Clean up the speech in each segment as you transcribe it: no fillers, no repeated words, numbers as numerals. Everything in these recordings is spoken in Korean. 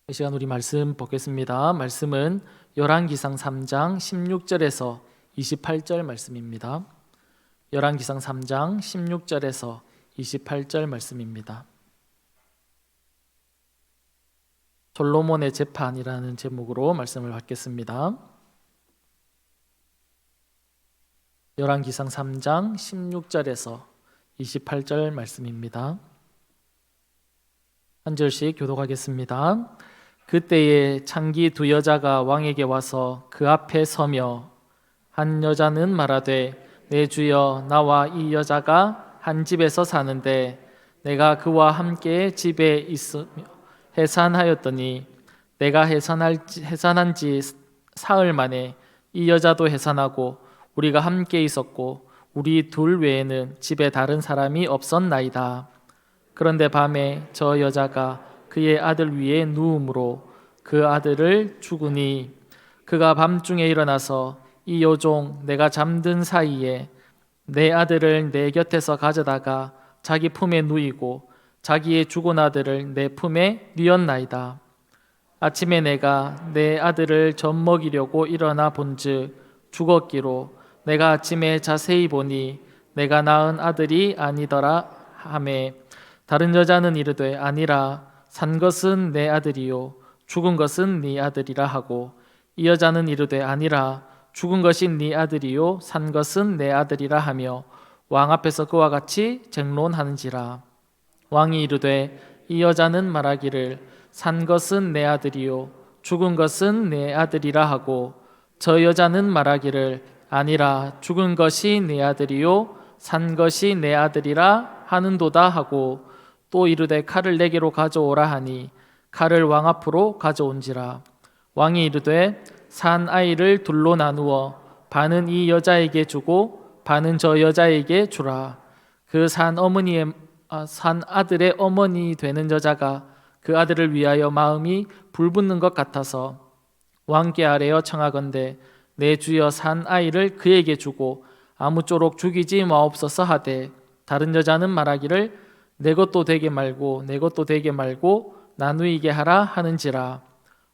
이 시간 우리 말씀 보겠습니다. 말씀은 열왕기상 3장 16절에서 28절 말씀입니다. 열왕기상 3장 16절에서 28절 말씀입니다. 솔로몬의 재판이라는 제목으로 말씀을 받겠습니다. 열왕기상 3장 16절에서 28절 말씀입니다. 한 절씩 교독하겠습니다. 그때에 창기 두 여자가 왕에게 와서 그 앞에 서며 한 여자는 말하되 내 주여, 나와 이 여자가 한 집에서 사는데 내가 그와 함께 집에 있으며 해산하였더니 내가 해산한 지 사흘 만에 이 여자도 해산하고 우리가 함께 있었고 우리 둘 외에는 집에 다른 사람이 없었나이다. 그런데 밤에 저 여자가 그의 아들 위에 누움으로 그 아들을 죽으니 그가 밤중에 일어나서 이 여종 내가 잠든 사이에 내 아들을 내 곁에서 가져다가 자기 품에 누이고 자기의 죽은 아들을 내 품에 뉘었나이다. 아침에 내가 내 아들을 젖먹이려고 일어나 본즉 죽었기로 내가 아침에 자세히 보니 내가 낳은 아들이 아니더라 하매 다른 여자는 이르되 아니라 산 것은 내 아들이요 죽은 것은 네 아들이라 하고 이 여자는 이르되 아니라 죽은 것이 네 아들이요 산 것은 내 아들이라 하며 왕 앞에서 그와 같이 쟁론하는지라. 왕이 이르되 이 여자는 말하기를 산 것은 내 아들이요 죽은 것은 내 아들이라 하고 저 여자는 말하기를 아니라 죽은 것이 내 아들이요 산 것이 내 아들이라 하는도다 하고 또 이르되 칼을 내게로 가져오라 하니 칼을 왕 앞으로 가져온지라. 왕이 이르되 산 아이를 둘로 나누어 반은 이 여자에게 주고 반은 저 여자에게 주라. 그 산 아들의 어머니 되는 여자가 그 아들을 위하여 마음이 불붙는 것 같아서 왕께 아뢰어 청하건대 내 주여 산 아이를 그에게 주고 아무쪼록 죽이지 마옵소서 하되 다른 여자는 말하기를 내 것도 되게 말고 내 것도 되게 말고 나누이게 하라 하는지라.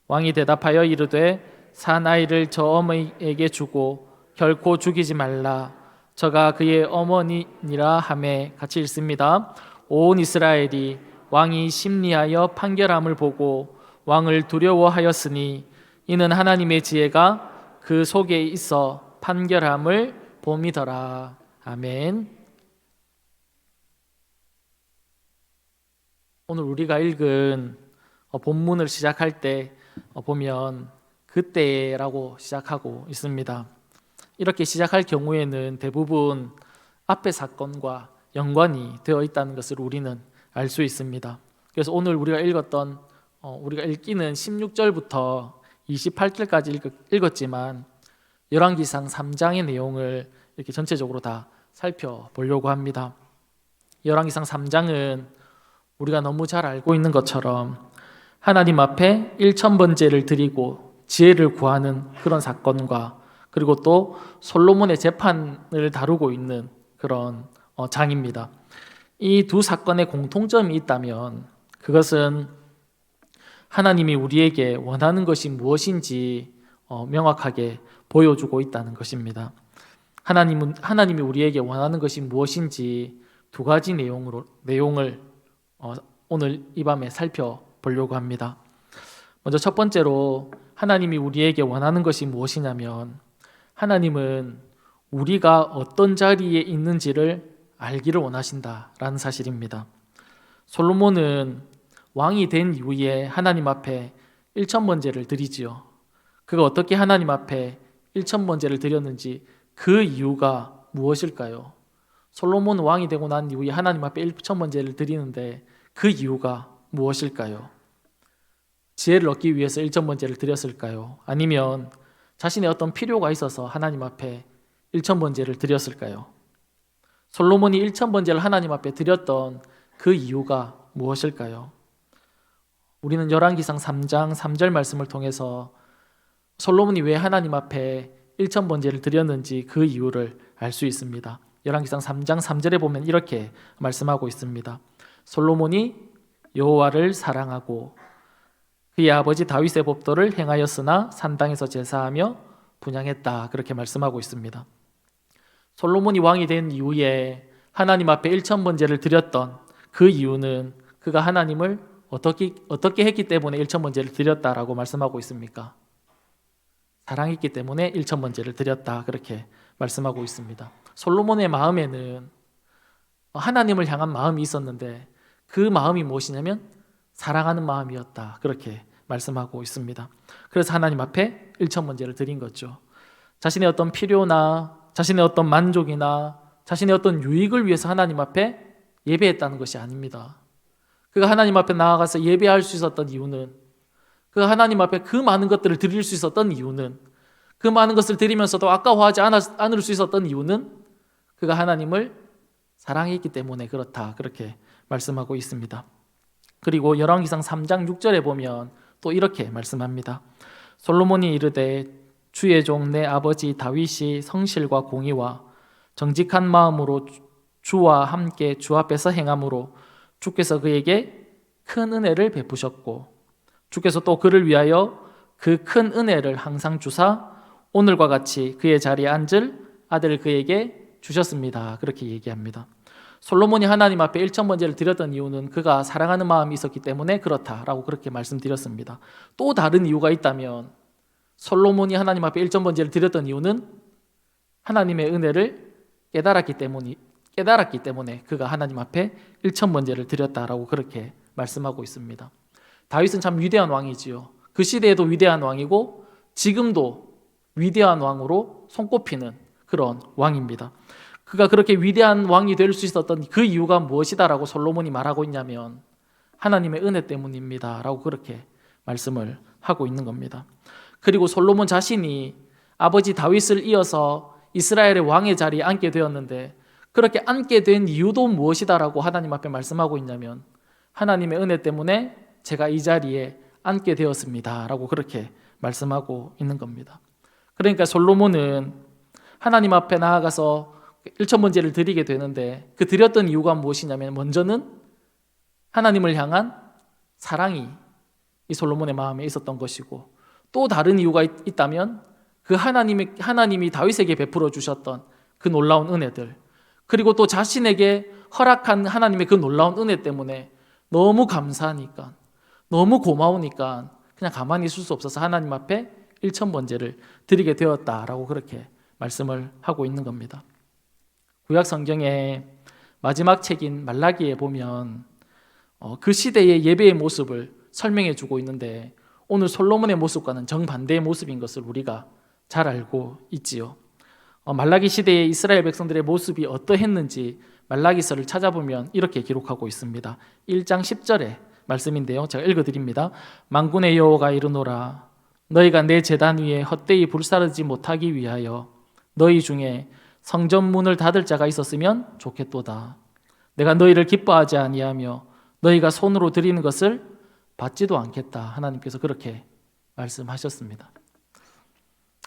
왕이 대답하여 이르되 산 아이를 저 어머니에게 주고 결코 죽이지 말라. 저가 그의 어머니니라 하매 같이 읽습니다. 온 이스라엘이 왕이 심리하여 판결함을 보고 왕을 두려워하였으니 이는 하나님의 지혜가 그 속에 있어 판결함을 봄이더라. 아멘. 오늘 우리가 읽은 본문을 시작할 때 보면 그때라고 시작하고 있습니다. 이렇게 시작할 경우에는 대부분 앞의 사건과 연관이 되어 있다는 것을 우리는 알 수 있습니다. 그래서 오늘 우리가 읽기는 16절부터 28절까지 읽었지만 열왕기상 3장의 내용을 이렇게 전체적으로 다 살펴보려고 합니다. 열왕기상 3장은 우리가 너무 잘 알고 있는 것처럼 하나님 앞에 일천번제를 드리고 지혜를 구하는 그런 사건과 그리고 또 솔로몬의 재판을 다루고 있는 그런 장입니다. 이 두 사건의 공통점이 있다면 그것은 하나님이 우리에게 원하는 것이 무엇인지 명확하게 보여주고 있다는 것입니다. 하나님이 우리에게 원하는 것이 무엇인지 두 가지 내용을 오늘 이 밤에 살펴보려고 합니다. 먼저 첫 번째로 하나님이 우리에게 원하는 것이 무엇이냐면 하나님은 우리가 어떤 자리에 있는지를 알기를 원하신다라는 사실입니다. 솔로몬은 왕이 된 이후에 하나님 앞에 일천번제를 드리지요. 그가 어떻게 하나님 앞에 일천번제를 드렸는지 그 이유가 무엇일까요? 솔로몬 왕이 되고 난 이후에 하나님 앞에 일천번제를 드리는데 그 이유가 무엇일까요? 지혜를 얻기 위해서 일천번제를 드렸을까요? 아니면 자신의 어떤 필요가 있어서 하나님 앞에 일천번제를 드렸을까요? 솔로몬이 일천번제를 하나님 앞에 드렸던 그 이유가 무엇일까요? 우리는 열왕기상 3장 3절 말씀을 통해서 솔로몬이 왜 하나님 앞에 일천번제를 드렸는지 그 이유를 알 수 있습니다. 열왕기상 3장 3절에 보면 이렇게 말씀하고 있습니다. 솔로몬이 여호와를 사랑하고 그의 아버지 다윗의 법도를 행하였으나 산당에서 제사하며 분향했다. 그렇게 말씀하고 있습니다. 솔로몬이 왕이 된 이후에 하나님 앞에 일천번제를 드렸던 그 이유는 그가 하나님을 어떻게 했기 때문에 일천번제를 드렸다라고 말씀하고 있습니까? 사랑했기 때문에 일천번제를 드렸다. 그렇게 말씀하고 있습니다. 솔로몬의 마음에는 하나님을 향한 마음이 있었는데 그 마음이 무엇이냐면 사랑하는 마음이었다. 그렇게 말씀하고 있습니다. 그래서 하나님 앞에 일천번제를 드린 거죠. 자신의 어떤 필요나 자신의 어떤 만족이나 자신의 어떤 유익을 위해서 하나님 앞에 예배했다는 것이 아닙니다. 그가 하나님 앞에 나아가서 예배할 수 있었던 이유는, 그가 하나님 앞에 그 많은 것들을 드릴 수 있었던 이유는, 그 많은 것을 드리면서도 아까워하지 않을 수 있었던 이유는 그가 하나님을 사랑했기 때문에 그렇다. 그렇게 말씀하고 있습니다. 그리고 열왕기상 3장 6절에 보면 또 이렇게 말씀합니다. 솔로몬이 이르되 주의 종 내 아버지 다윗이 성실과 공의와 정직한 마음으로 주와 함께 주 앞에서 행함으로 주께서 그에게 큰 은혜를 베푸셨고 주께서 또 그를 위하여 그 큰 은혜를 항상 주사 오늘과 같이 그의 자리에 앉을 아들을 그에게 주셨습니다. 그렇게 얘기합니다. 솔로몬이 하나님 앞에 일천번제를 드렸던 이유는 그가 사랑하는 마음이 있었기 때문에 그렇다라고 그렇게 말씀드렸습니다. 또 다른 이유가 있다면 솔로몬이 하나님 앞에 일천번제를 드렸던 이유는 하나님의 은혜를 깨달았기 때문에 그가 하나님 앞에 일천번제를 드렸다라고 그렇게 말씀하고 있습니다. 다윗은 참 위대한 왕이지요. 그 시대에도 위대한 왕이고 지금도 위대한 왕으로 손꼽히는 그런 왕입니다. 그가 그렇게 위대한 왕이 될 수 있었던 그 이유가 무엇이다라고 솔로몬이 말하고 있냐면 하나님의 은혜 때문입니다 라고 그렇게 말씀을 하고 있는 겁니다. 그리고 솔로몬 자신이 아버지 다윗을 이어서 이스라엘의 왕의 자리에 앉게 되었는데 그렇게 앉게 된 이유도 무엇이다라고 하나님 앞에 말씀하고 있냐면 하나님의 은혜 때문에 제가 이 자리에 앉게 되었습니다 라고 그렇게 말씀하고 있는 겁니다. 그러니까 솔로몬은 하나님 앞에 나아가서 일천번제를 드리게 되는데 그 드렸던 이유가 무엇이냐면 먼저는 하나님을 향한 사랑이 이 솔로몬의 마음에 있었던 것이고 또 다른 이유가 있다면 그 하나님이 다윗에게 베풀어 주셨던 그 놀라운 은혜들 그리고 또 자신에게 허락한 하나님의 그 놀라운 은혜 때문에 너무 감사하니까 너무 고마우니까 그냥 가만히 있을 수 없어서 하나님 앞에 일천번제를 드리게 되었다라고 그렇게 말씀을 하고 있는 겁니다. 구약 성경의 마지막 책인 말라기에 보면 그 시대의 예배의 모습을 설명해 주고 있는데 오늘 솔로몬의 모습과는 정반대의 모습인 것을 우리가 잘 알고 있지요. 말라기 시대의 이스라엘 백성들의 모습이 어떠했는지 말라기서를 찾아보면 이렇게 기록하고 있습니다. 1장 10절의 말씀인데요. 제가 읽어드립니다. 만군의 여호와가 이르노라 너희가 내 제단 위에 헛되이 불사르지 못하기 위하여 너희 중에 성전 문을 닫을 자가 있었으면 좋겠도다. 내가 너희를 기뻐하지 아니하며 너희가 손으로 드리는 것을 받지도 않겠다. 하나님께서 그렇게 말씀하셨습니다.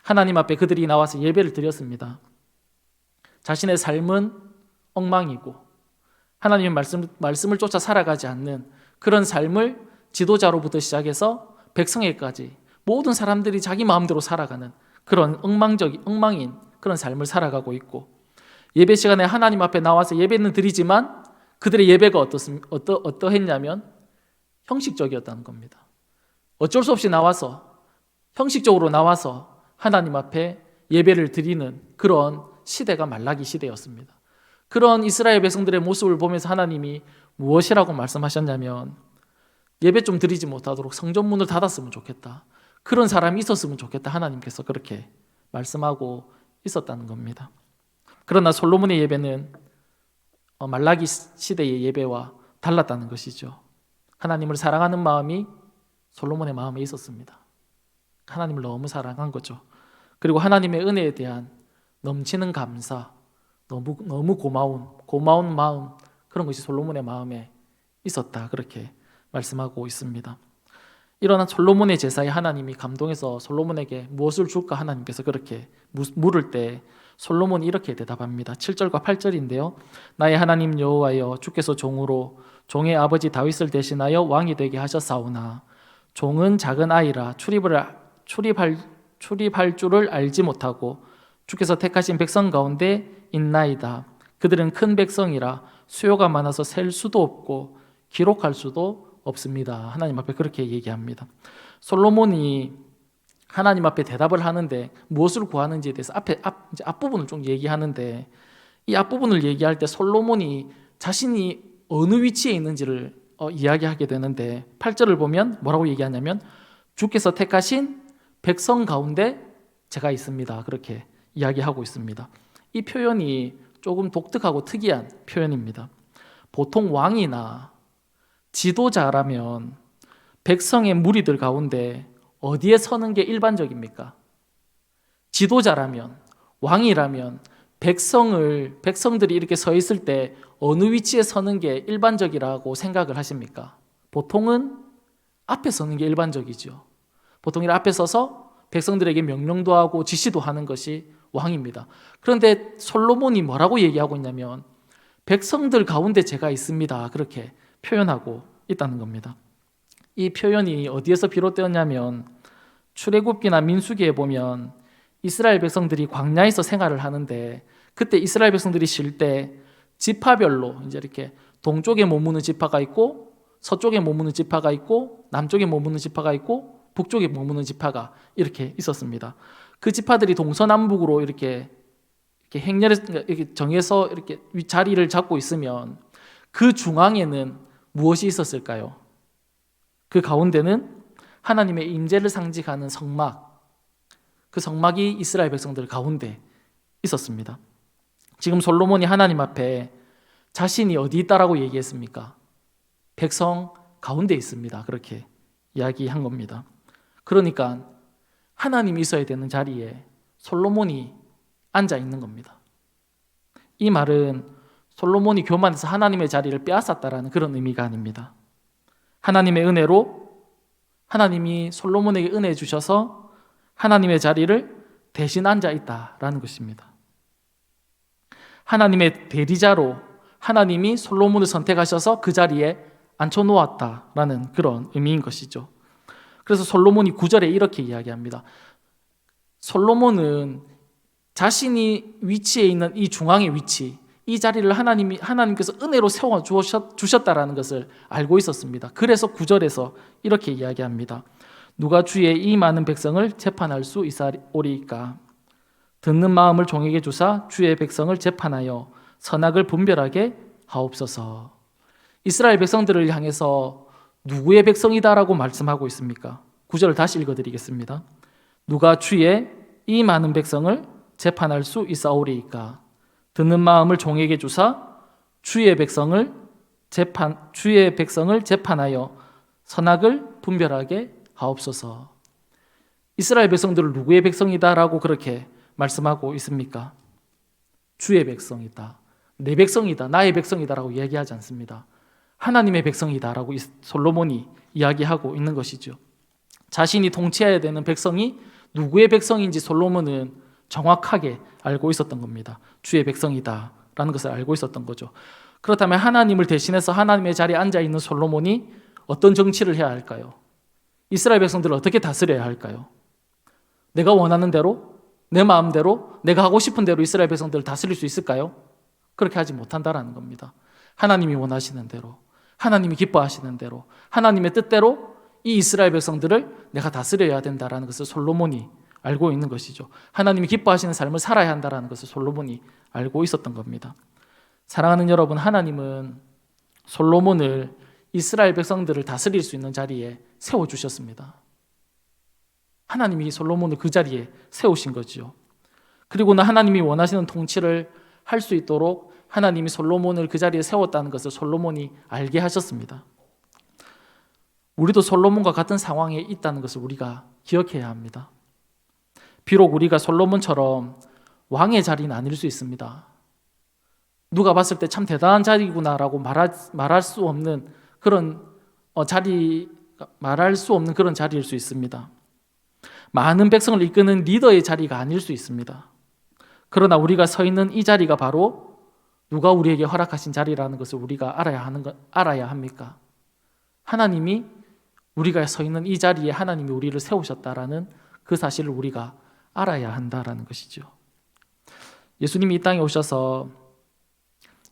하나님 앞에 그들이 나와서 예배를 드렸습니다. 자신의 삶은 엉망이고 하나님의 말씀을 쫓아 살아가지 않는 그런 삶을 지도자로부터 시작해서 백성에까지 모든 사람들이 자기 마음대로 살아가는 그런 엉망인 그런 삶을 살아가고 있고 예배 시간에 하나님 앞에 나와서 예배는 드리지만 그들의 예배가 어떠했냐면 형식적이었다는 겁니다. 어쩔 수 없이 형식적으로 나와서 하나님 앞에 예배를 드리는 그런 시대가 말라기 시대였습니다. 그런 이스라엘 백성들의 모습을 보면서 하나님이 무엇이라고 말씀하셨냐면 예배 좀 드리지 못하도록 성전문을 닫았으면 좋겠다. 그런 사람이 있었으면 좋겠다. 하나님께서 그렇게 말씀하고 있었다는 겁니다. 그러나 솔로몬의 예배는 말라기 시대의 예배와 달랐다는 것이죠. 하나님을 사랑하는 마음이 솔로몬의 마음에 있었습니다. 하나님을 너무 사랑한 거죠. 그리고 하나님의 은혜에 대한 넘치는 감사, 너무 고마운 마음 그런 것이 솔로몬의 마음에 있었다. 그렇게 말씀하고 있습니다. 일어난 솔로몬의 제사에 하나님이 감동해서 솔로몬에게 무엇을 줄까 하나님께서 그렇게 물을 때 솔로몬이 이렇게 대답합니다. 7절과 8절인데요. 나의 하나님 여호와여 주께서 종의 아버지 다윗을 대신하여 왕이 되게 하셨사오나 종은 작은 아이라 출입할 줄을 알지 못하고 주께서 택하신 백성 가운데 있나이다. 그들은 큰 백성이라 수요가 많아서 셀 수도 없고 기록할 수도 없습니다. 하나님 앞에 그렇게 얘기합니다. 솔로몬이 하나님 앞에 대답을 하는데 무엇을 구하는지에 대해서 이제 앞부분을 좀 얘기하는데, 이 앞부분을 얘기할 때 솔로몬이 자신이 어느 위치에 있는지를 이야기하게 되는데, 8절을 보면 뭐라고 얘기하냐면 주께서 택하신 백성 가운데 제가 있습니다. 그렇게 이야기하고 있습니다. 이 표현이 조금 독특하고 특이한 표현입니다. 보통 왕이나 지도자라면 백성의 무리들 가운데 어디에 서는 게 일반적입니까? 지도자라면, 왕이라면 백성들이 이렇게 서 있을 때 어느 위치에 서는 게 일반적이라고 생각을 하십니까? 보통은 앞에 서는 게 일반적이죠. 보통 앞에 서서 백성들에게 명령도 하고 지시도 하는 것이 왕입니다. 그런데 솔로몬이 뭐라고 얘기하고 있냐면 백성들 가운데 제가 있습니다. 그렇게 표현하고 있다는 겁니다. 이 표현이 어디에서 비롯되었냐면 출애굽기나 민수기에 보면 이스라엘 백성들이 광야에서 생활을 하는데, 그때 이스라엘 백성들이 쉴 때 지파별로 이제 이렇게 동쪽에 머무는 지파가 있고 서쪽에 머무는 지파가 있고 남쪽에 머무는 지파가 있고 북쪽에 머무는 지파가 이렇게 있었습니다. 그 지파들이 동서남북으로 이렇게 행렬해서 이렇게 정해서 이렇게 자리를 잡고 있으면 그 중앙에는 무엇이 있었을까요? 그 가운데는 하나님의 임재를 상징하는 성막, 그 성막이 이스라엘 백성들 가운데 있었습니다. 지금 솔로몬이 하나님 앞에 자신이 어디 있다라고 얘기했습니까? 백성 가운데 있습니다. 그렇게 이야기한 겁니다. 그러니까 하나님이 있어야 되는 자리에 솔로몬이 앉아 있는 겁니다. 이 말은 솔로몬이 교만해서 하나님의 자리를 빼앗았다라는 그런 의미가 아닙니다. 하나님의 은혜로 하나님이 솔로몬에게 은혜 주셔서 하나님의 자리를 대신 앉아 있다라는 것입니다. 하나님의 대리자로 하나님이 솔로몬을 선택하셔서 그 자리에 앉혀놓았다라는 그런 의미인 것이죠. 그래서 솔로몬이 9절에 이렇게 이야기합니다. 솔로몬은 자신이 위치에 있는 이 중앙의 위치, 이 자리를 하나님께서 은혜로 세워 주셨다라는 것을 알고 있었습니다. 그래서 9절에서 이렇게 이야기합니다. 누가 주의 이 많은 백성을 재판할 수 있사오리이까? 듣는 마음을 종에게 주사 주의 백성을 재판하여 선악을 분별하게 하옵소서. 이스라엘 백성들을 향해서 누구의 백성이다라고 말씀하고 있습니까? 9절을 다시 읽어드리겠습니다. 누가 주의 이 많은 백성을 재판할 수 있사오리이까? 듣는 마음을 종에게 주사 주의 백성을 재판하여 선악을 분별하게 하옵소서. 이스라엘 백성들을 누구의 백성이다라고 그렇게 말씀하고 있습니까? 주의 백성이다, 내 백성이다, 나의 백성이다라고 이야기하지 않습니다. 하나님의 백성이다라고 솔로몬이 이야기하고 있는 것이죠. 자신이 통치해야 되는 백성이 누구의 백성인지 솔로몬은 정확하게 알고 있었던 겁니다. 주의 백성이다라는 것을 알고 있었던 거죠. 그렇다면 하나님을 대신해서 하나님의 자리에 앉아있는 솔로몬이 어떤 정치를 해야 할까요? 이스라엘 백성들을 어떻게 다스려야 할까요? 내가 원하는 대로, 내 마음대로, 내가 하고 싶은 대로 이스라엘 백성들을 다스릴 수 있을까요? 그렇게 하지 못한다라는 겁니다. 하나님이 원하시는 대로, 하나님이 기뻐하시는 대로, 하나님의 뜻대로 이 이스라엘 백성들을 내가 다스려야 된다라는 것을 솔로몬이 알고 있는 것이죠. 하나님이 기뻐하시는 삶을 살아야 한다는 것을 솔로몬이 알고 있었던 겁니다. 사랑하는 여러분, 하나님은 솔로몬을 이스라엘 백성들을 다스릴 수 있는 자리에 세워주셨습니다. 하나님이 솔로몬을 그 자리에 세우신 거죠. 그리고는 하나님이 원하시는 통치를 할 수 있도록 하나님이 솔로몬을 그 자리에 세웠다는 것을 솔로몬이 알게 하셨습니다. 우리도 솔로몬과 같은 상황에 있다는 것을 우리가 기억해야 합니다. 비록 우리가 솔로몬처럼 왕의 자리는 아닐 수 있습니다. 누가 봤을 때 참 대단한 자리구나라고 말할 수 없는 그런 말할 수 없는 그런 자리일 수 있습니다. 많은 백성을 이끄는 리더의 자리가 아닐 수 있습니다. 그러나 우리가 서 있는 이 자리가 바로 누가 우리에게 허락하신 자리라는 것을 우리가 알아야 합니까? 하나님이 우리가 서 있는 이 자리에 하나님이 우리를 세우셨다라는 그 사실을 우리가 알아야 한다라는 것이죠. 예수님이 이 땅에 오셔서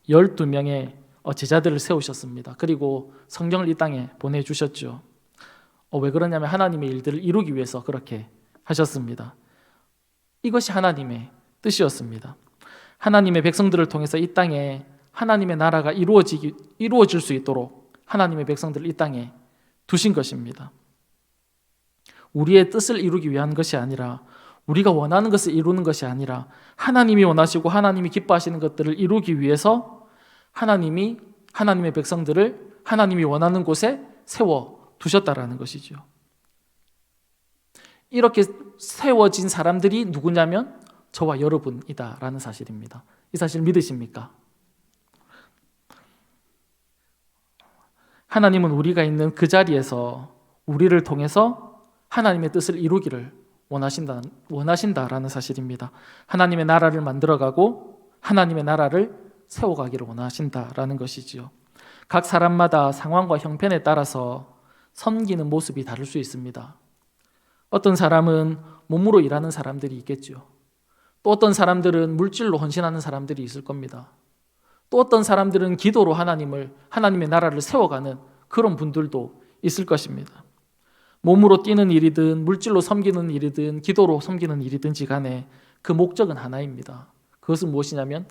12명의 제자들을 세우셨습니다. 그리고 성경을 이 땅에 보내주셨죠. 왜 그러냐면 하나님의 일들을 이루기 위해서 그렇게 하셨습니다. 이것이 하나님의 뜻이었습니다. 하나님의 백성들을 통해서 이 땅에 하나님의 나라가 이루어질 수 있도록 하나님의 백성들을 이 땅에 두신 것입니다. 우리의 뜻을 이루기 위한 것이 아니라, 우리가 원하는 것을 이루는 것이 아니라 하나님이 원하시고 하나님이 기뻐하시는 것들을 이루기 위해서 하나님이 하나님의 백성들을 하나님이 원하는 곳에 세워 두셨다라는 것이죠. 이렇게 세워진 사람들이 누구냐면 저와 여러분이다라는 사실입니다. 이 사실 믿으십니까? 하나님은 우리가 있는 그 자리에서 우리를 통해서 하나님의 뜻을 이루기를 원하신다라는 사실입니다. 하나님의 나라를 만들어가고 하나님의 나라를 세워가기를 원하신다라는 것이지요. 각 사람마다 상황과 형편에 따라서 섬기는 모습이 다를 수 있습니다. 어떤 사람은 몸으로 일하는 사람들이 있겠죠. 또 어떤 사람들은 물질로 헌신하는 사람들이 있을 겁니다. 또 어떤 사람들은 기도로 하나님의 나라를 세워가는 그런 분들도 있을 것입니다. 몸으로 뛰는 일이든 물질로 섬기는 일이든 기도로 섬기는 일이든지 간에 그 목적은 하나입니다. 그것은 무엇이냐면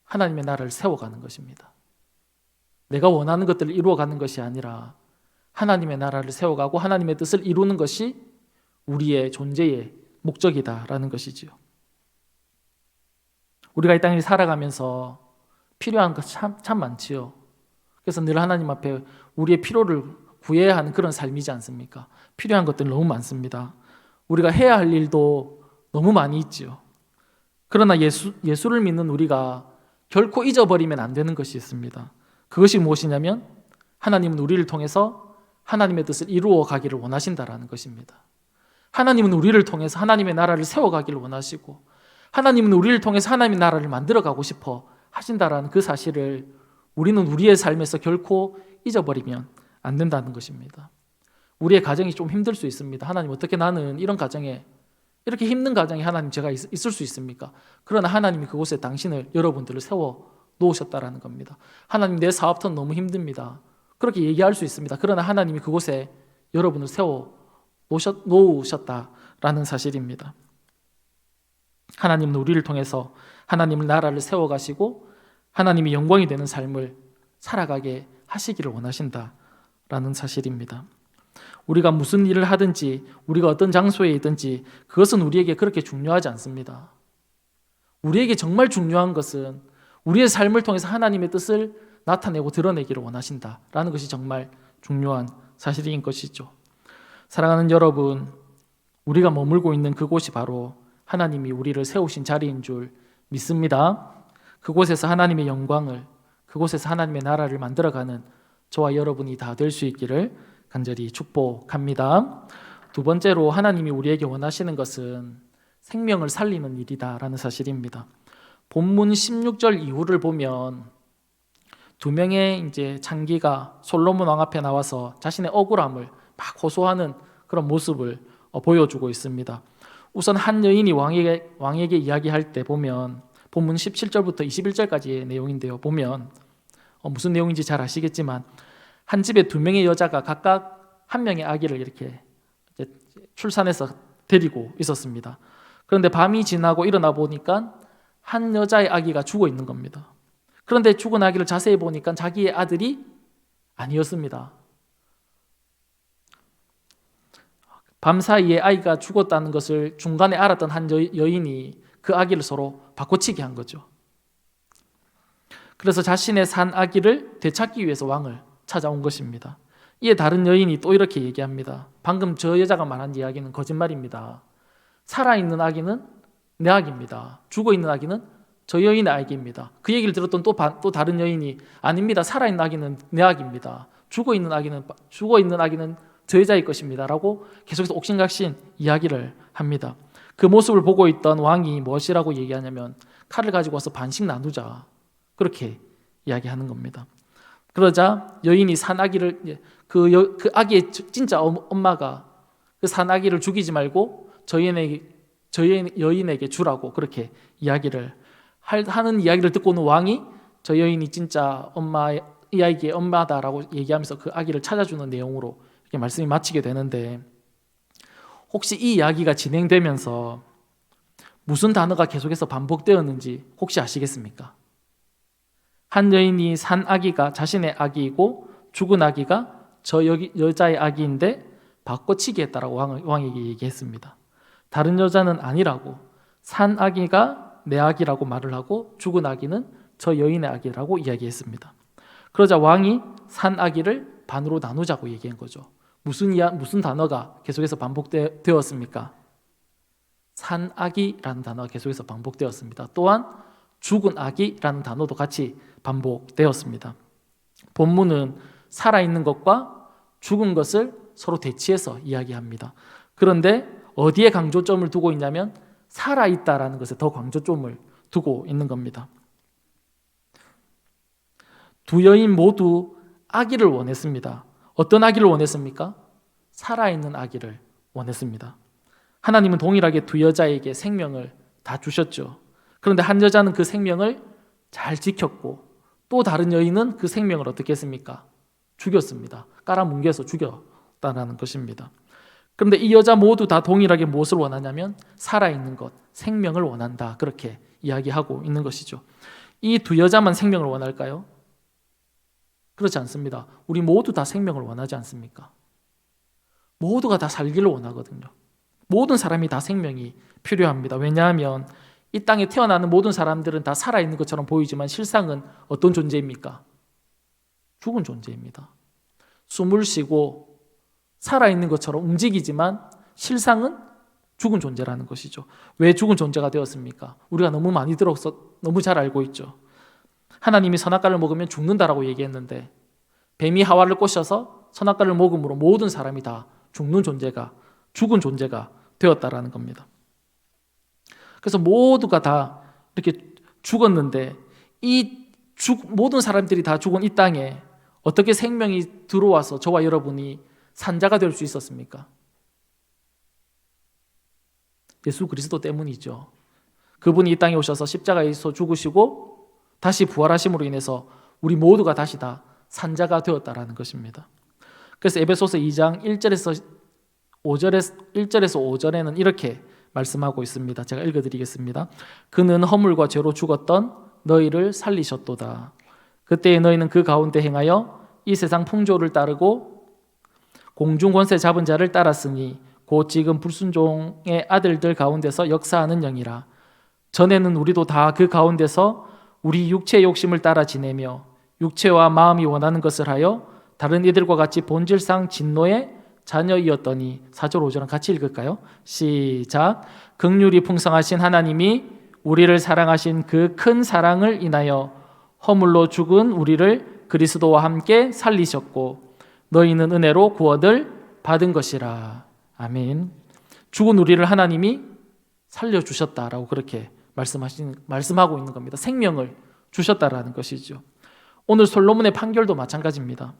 하나님의 나라를 세워가는 것입니다. 내가 원하는 것들을 이루어가는 것이 아니라 하나님의 나라를 세워가고 하나님의 뜻을 이루는 것이 우리의 존재의 목적이다라는 것이지요. 우리가 이 땅을 살아가면서 필요한 것 참 많지요. 그래서 늘 하나님 앞에 우리의 필요를 구해야 하는 그런 삶이지 않습니까? 필요한 것들이 너무 많습니다. 우리가 해야 할 일도 너무 많이 있지요. 그러나 예수를 믿는 우리가 결코 잊어버리면 안 되는 것이 있습니다. 그것이 무엇이냐면 하나님은 우리를 통해서 하나님의 뜻을 이루어 가기를 원하신다라는 것입니다. 하나님은 우리를 통해서 하나님의 나라를 세워가기를 원하시고 하나님은 우리를 통해서 하나님의 나라를 만들어가고 싶어 하신다라는 그 사실을 우리는 우리의 삶에서 결코 잊어버리면 안 된다는 것입니다. 우리의 가정이 좀 힘들 수 있습니다. 하나님, 어떻게 나는 이런 가정에, 이렇게 힘든 가정에 하나님 제가 있을 수 있습니까? 그러나 하나님이 그곳에 여러분들을 세워 놓으셨다라는 겁니다. 하나님, 내 사업터는 너무 힘듭니다. 그렇게 얘기할 수 있습니다. 그러나 하나님이 그곳에 여러분을 세워 놓으셨다라는 사실입니다. 하나님은 우리를 통해서 하나님의 나라를 세워가시고 하나님이 영광이 되는 삶을 살아가게 하시기를 원하신다라는 사실입니다. 우리가 무슨 일을 하든지 우리가 어떤 장소에 있든지 그것은 우리에게 그렇게 중요하지 않습니다. 우리에게 정말 중요한 것은 우리의 삶을 통해서 하나님의 뜻을 나타내고 드러내기를 원하신다라는 것이 정말 중요한 사실인 것이죠. 사랑하는 여러분, 우리가 머물고 있는 그곳이 바로 하나님이 우리를 세우신 자리인 줄 믿습니다. 그곳에서 하나님의 영광을, 그곳에서 하나님의 나라를 만들어가는 저와 여러분이 다 될 수 있기를 간절히 축복합니다. 두 번째로 하나님이 우리에게 원하시는 것은 생명을 살리는 일이다라는 사실입니다. 본문 16절 이후를 보면 두 명의 이제 창기가 솔로몬 왕 앞에 나와서 자신의 억울함을 막 호소하는 그런 모습을 보여주고 있습니다. 우선 한 여인이 왕에게 이야기할 때 보면 본문 17절부터 21절까지의 내용인데요. 보면 무슨 내용인지 잘 아시겠지만 한 집에 두 명의 여자가 각각 한 명의 아기를 이렇게 출산해서 데리고 있었습니다. 그런데 밤이 지나고 일어나 보니까 한 여자의 아기가 죽어 있는 겁니다. 그런데 죽은 아기를 자세히 보니까 자기의 아들이 아니었습니다. 밤사이에 아이가 죽었다는 것을 중간에 알았던 한 여인이 그 아기를 서로 바꿔치기 한 거죠. 그래서 자신의 산 아기를 되찾기 위해서 왕을 찾아온 것입니다. 이에 다른 여인이 또 이렇게 얘기합니다. 방금 저 여자가 말한 이야기는 거짓말입니다. 살아있는 아기는 내 아기입니다. 죽어있는 아기는 저 여인의 아기입니다. 그 얘기를 들었던 또 다른 여인이 아닙니다. 살아있는 아기는 내 아기입니다. 죽어있는 아기는 저 여자의 것입니다. 라고 계속해서 옥신각신 이야기를 합니다. 그 모습을 보고 있던 왕이 무엇이라고 얘기하냐면 칼을 가지고 와서 반씩 나누자, 그렇게 이야기하는 겁니다. 그러자 여인이 산 아기를 그 아기의 진짜 엄마가 그 산 아기를 죽이지 말고 저 여인에게 주라고 그렇게 이야기를 하는 이야기를 듣고는 왕이 저 여인이 진짜 이 아이의 엄마다라고 얘기하면서 그 아기를 찾아주는 내용으로 이렇게 말씀이 마치게 되는데, 혹시 이 이야기가 진행되면서 무슨 단어가 계속해서 반복되었는지 혹시 아시겠습니까? 한 여인이 산 아기가 자신의 아기이고 죽은 아기가 저 여자의 아기인데 바꿔치기 했다라고 왕에게 얘기했습니다. 다른 여자는 아니라고, 산 아기가 내 아기라고 말을 하고 죽은 아기는 저 여인의 아기라고 이야기했습니다. 그러자 왕이 산 아기를 반으로 나누자고 얘기한 거죠. 무슨 단어가 계속해서 반복되었습니까? 산 아기라는 단어가 계속해서 반복되었습니다. 또한 죽은 아기라는 단어도 같이 반복되었습니다. 본문은 살아있는 것과 죽은 것을 서로 대치해서 이야기합니다. 그런데 어디에 강조점을 두고 있냐면 살아있다라는 것에 더 강조점을 두고 있는 겁니다. 두 여인 모두 아기를 원했습니다. 어떤 아기를 원했습니까? 살아있는 아기를 원했습니다. 하나님은 동일하게 두 여자에게 생명을 다 주셨죠. 그런데 한 여자는 그 생명을 잘 지켰고 또 다른 여인은 그 생명을 어떻게 했습니까? 죽였습니다. 깔아뭉개서 죽였다는 것입니다. 그런데 이 여자 모두 다 동일하게 무엇을 원하냐면 살아있는 것, 생명을 원한다. 그렇게 이야기하고 있는 것이죠. 이 두 여자만 생명을 원할까요? 그렇지 않습니다. 우리 모두 다 생명을 원하지 않습니까? 모두가 다 살기를 원하거든요. 모든 사람이 다 생명이 필요합니다. 왜냐하면 이 땅에 태어나는 모든 사람들은 다 살아있는 것처럼 보이지만 실상은 어떤 존재입니까? 죽은 존재입니다. 숨을 쉬고 살아있는 것처럼 움직이지만 실상은 죽은 존재라는 것이죠. 왜 죽은 존재가 되었습니까? 우리가 너무 많이 들어서 너무 잘 알고 있죠. 하나님이 선악과를 먹으면 죽는다라고 얘기했는데 뱀이 하와를 꼬셔서 선악과를 먹음으로 모든 사람이 다 죽은 존재가 되었다라는 겁니다. 그래서 모두가 다 이렇게 죽었는데 모든 사람들이 다 죽은 이 땅에 어떻게 생명이 들어와서 저와 여러분이 산자가 될 수 있었습니까? 예수 그리스도 때문이죠. 그분이 이 땅에 오셔서 십자가에서 죽으시고 다시 부활하심으로 인해서 우리 모두가 다시 다 산자가 되었다라는 것입니다. 그래서 에베소서 2장 1절에서 5절에는 이렇게 말씀하고 있습니다. 제가 읽어드리겠습니다. 그는 허물과 죄로 죽었던 너희를 살리셨도다. 그때에 너희는 그 가운데 행하여 이 세상 풍조를 따르고 공중 권세 잡은 자를 따랐으니 곧 지금 불순종의 아들들 가운데서 역사하는 영이라. 전에는 우리도 다 그 가운데서 우리 육체의 욕심을 따라 지내며 육체와 마음이 원하는 것을 하여 다른 이들과 같이 본질상 진노의 자녀이었더니 4절 5절은 같이 읽을까요? 시작. 긍휼이 풍성하신 하나님이 우리를 사랑하신 그 큰 사랑을 인하여 허물로 죽은 우리를 그리스도와 함께 살리셨고 너희는 은혜로 구원을 받은 것이라. 아멘. 죽은 우리를 하나님이 살려주셨다라고 그렇게 말씀하고 있는 겁니다. 생명을 주셨다라는 것이죠. 오늘 솔로몬의 판결도 마찬가지입니다.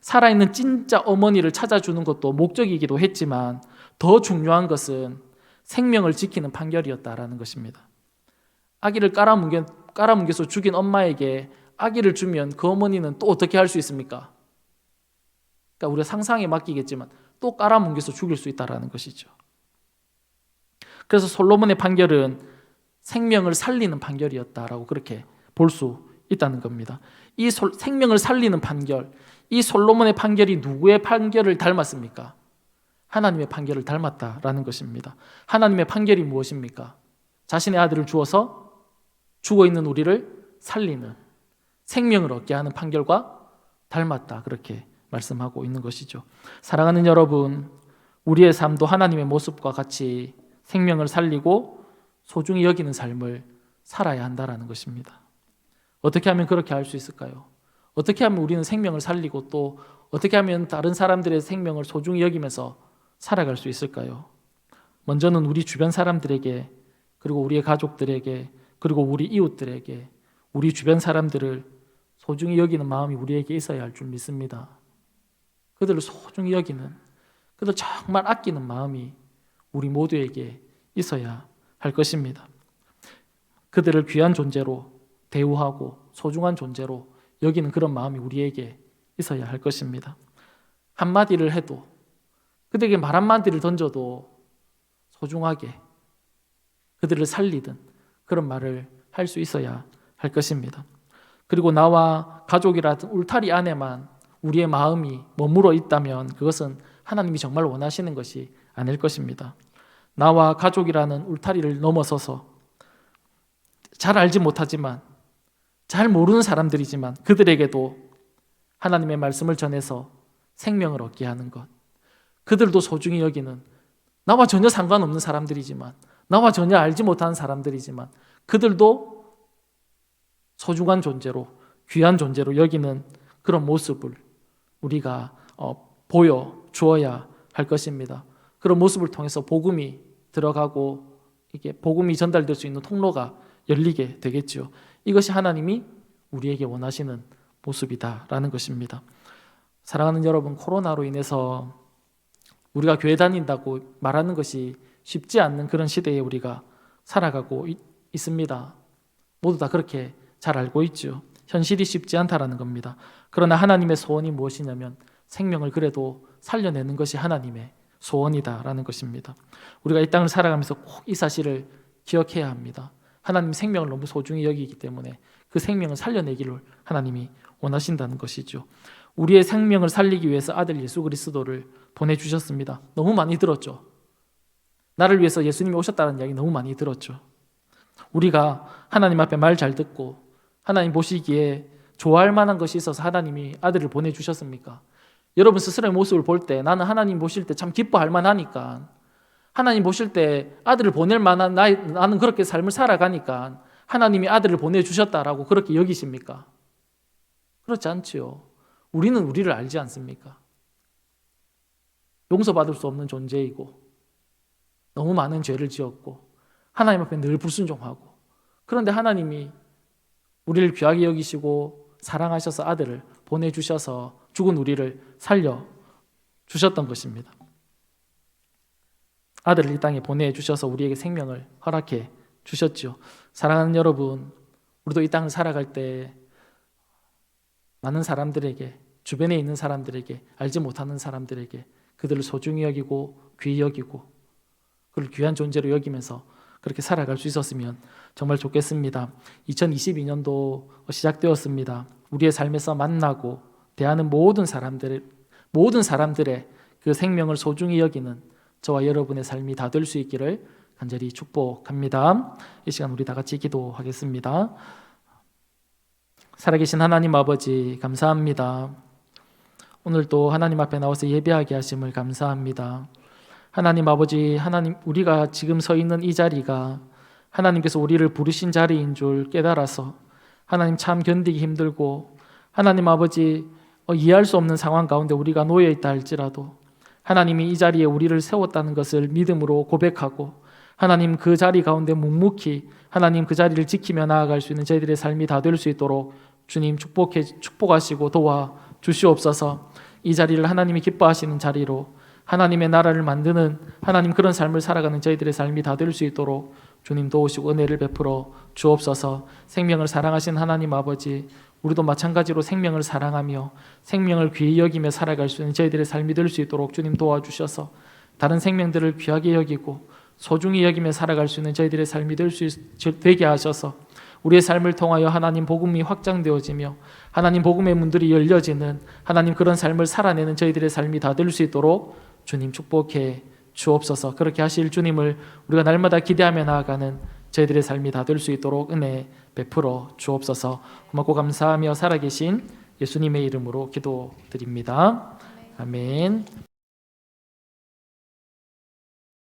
살아있는 진짜 어머니를 찾아주는 것도 목적이기도 했지만 더 중요한 것은 생명을 지키는 판결이었다라는 것입니다. 아기를 깔아뭉개서 죽인 엄마에게 아기를 주면 그 어머니는 또 어떻게 할 수 있습니까? 그러니까 우리가 상상에 맡기겠지만 또 깔아뭉개서 죽일 수 있다라는 것이죠. 그래서 솔로몬의 판결은 생명을 살리는 판결이었다라고 그렇게 볼 수 있다는 겁니다. 이 생명을 살리는 판결, 이 솔로몬의 판결이 누구의 판결을 닮았습니까? 하나님의 판결을 닮았다라는 것입니다. 하나님의 판결이 무엇입니까? 자신의 아들을 주어서 죽어있는 우리를 살리는, 생명을 얻게 하는 판결과 닮았다, 그렇게 말씀하고 있는 것이죠. 사랑하는 여러분, 우리의 삶도 하나님의 모습과 같이 생명을 살리고 소중히 여기는 삶을 살아야 한다는 것입니다. 어떻게 하면 그렇게 할 수 있을까요? 어떻게 하면 우리는 생명을 살리고 또 어떻게 하면 다른 사람들의 생명을 소중히 여기면서 살아갈 수 있을까요? 먼저는 우리 주변 사람들에게, 그리고 우리의 가족들에게, 그리고 우리 이웃들에게, 우리 주변 사람들을 소중히 여기는 마음이 우리에게 있어야 할 줄 믿습니다. 그들을 소중히 여기는, 그들 정말 아끼는 마음이 우리 모두에게 있어야 할 것입니다. 그들을 귀한 존재로 대우하고 소중한 존재로 여기는 그런 마음이 우리에게 있어야 할 것입니다. 한마디를 해도, 그들에게 말 한마디를 던져도 소중하게 그들을 살리든 그런 말을 할 수 있어야 할 것입니다. 그리고 나와 가족이라든 울타리 안에만 우리의 마음이 머물러 있다면 그것은 하나님이 정말 원하시는 것이 아닐 것입니다. 나와 가족이라는 울타리를 넘어서서 잘 알지 못하지만, 잘 모르는 사람들이지만 그들에게도 하나님의 말씀을 전해서 생명을 얻게 하는 것, 그들도 소중히 여기는, 나와 전혀 상관없는 사람들이지만, 나와 전혀 알지 못하는 사람들이지만 그들도 소중한 존재로, 귀한 존재로 여기는 그런 모습을 우리가 보여주어야 할 것입니다. 그런 모습을 통해서 복음이 들어가고 이게 복음이 전달될 수 있는 통로가 열리게 되겠죠. 이것이 하나님이 우리에게 원하시는 모습이다라는 것입니다. 사랑하는 여러분, 코로나로 인해서 우리가 교회 다닌다고 말하는 것이 쉽지 않는 그런 시대에 우리가 살아가고 있습니다. 모두 다 그렇게 잘 알고 있죠. 현실이 쉽지 않다라는 겁니다. 그러나 하나님의 소원이 무엇이냐면 생명을 그래도 살려내는 것이 하나님의 소원이다라는 것입니다. 우리가 이 땅을 살아가면서 꼭 이 사실을 기억해야 합니다. 하나님 생명을 너무 소중히 여기기 때문에 그 생명을 살려내기를 하나님이 원하신다는 것이죠. 우리의 생명을 살리기 위해서 아들 예수 그리스도를 보내주셨습니다. 너무 많이 들었죠. 나를 위해서 예수님이 오셨다는 이야기 너무 많이 들었죠. 우리가 하나님 앞에 말 잘 듣고 하나님 보시기에 좋아할 만한 것이 있어서 하나님이 아들을 보내주셨습니까? 여러분 스스로의 모습을 볼 때 나는 하나님 보실 때 참 기뻐할 만하니까, 하나님 보실 때 아들을 보낼 만한 나는 그렇게 삶을 살아가니까 하나님이 아들을 보내주셨다라고 그렇게 여기십니까? 그렇지 않지요. 우리는 우리를 알지 않습니까? 용서받을 수 없는 존재이고 너무 많은 죄를 지었고 하나님 앞에 늘 불순종하고, 그런데 하나님이 우리를 귀하게 여기시고 사랑하셔서 아들을 보내주셔서 죽은 우리를 살려주셨던 것입니다. 아들을 이 땅에 보내주셔서 우리에게 생명을 허락해 주셨죠. 사랑하는 여러분, 우리도 이 땅을 살아갈 때 많은 사람들에게, 주변에 있는 사람들에게, 알지 못하는 사람들에게 그들을 소중히 여기고 귀히 여기고 그를 귀한 존재로 여기면서 그렇게 살아갈 수 있었으면 정말 좋겠습니다. 2022년도 시작되었습니다. 우리의 삶에서 만나고 대하는 모든 사람들의 그 생명을 소중히 여기는 저와 여러분의 삶이 다 될 수 있기를 간절히 축복합니다. 이 시간 우리 다 같이 기도하겠습니다. 살아계신 하나님 아버지, 감사합니다. 오늘도 하나님 앞에 나와서 예배하게 하심을 감사합니다. 하나님 아버지, 하나님, 우리가 지금 서 있는 이 자리가 하나님께서 우리를 부르신 자리인 줄 깨달아서 하나님 참 견디기 힘들고, 하나님 아버지 이해할 수 없는 상황 가운데 우리가 놓여 있다 할지라도 하나님이 이 자리에 우리를 세웠다는 것을 믿음으로 고백하고, 하나님 그 자리 가운데 묵묵히 하나님 그 자리를 지키며 나아갈 수 있는 저희들의 삶이 다 될 수 있도록 주님 축복하시고 도와 주시옵소서. 이 자리를 하나님이 기뻐하시는 자리로 하나님의 나라를 만드는 하나님 그런 삶을 살아가는 저희들의 삶이 다 될 수 있도록 주님 도우시고 은혜를 베풀어 주옵소서. 생명을 사랑하신 하나님 아버지, 우리도 마찬가지로 생명을 사랑하며 생명을 귀히 여기며 살아갈 수 있는 저희들의 삶이 될 수 있도록 주님 도와주셔서 다른 생명들을 귀하게 여기고 소중히 여기며 살아갈 수 있는 저희들의 삶이 되게 하셔서 우리의 삶을 통하여 하나님 복음이 확장되어지며 하나님 복음의 문들이 열려지는 하나님 그런 삶을 살아내는 저희들의 삶이 다 될 수 있도록 주님 축복해 주옵소서. 그렇게 하실 주님을 우리가 날마다 기대하며 나아가는 저희들의 삶이 다 될 수 있도록 은혜 베풀어 주옵소서. 고맙고 감사하며 살아계신 예수님의 이름으로 기도드립니다. 아멘.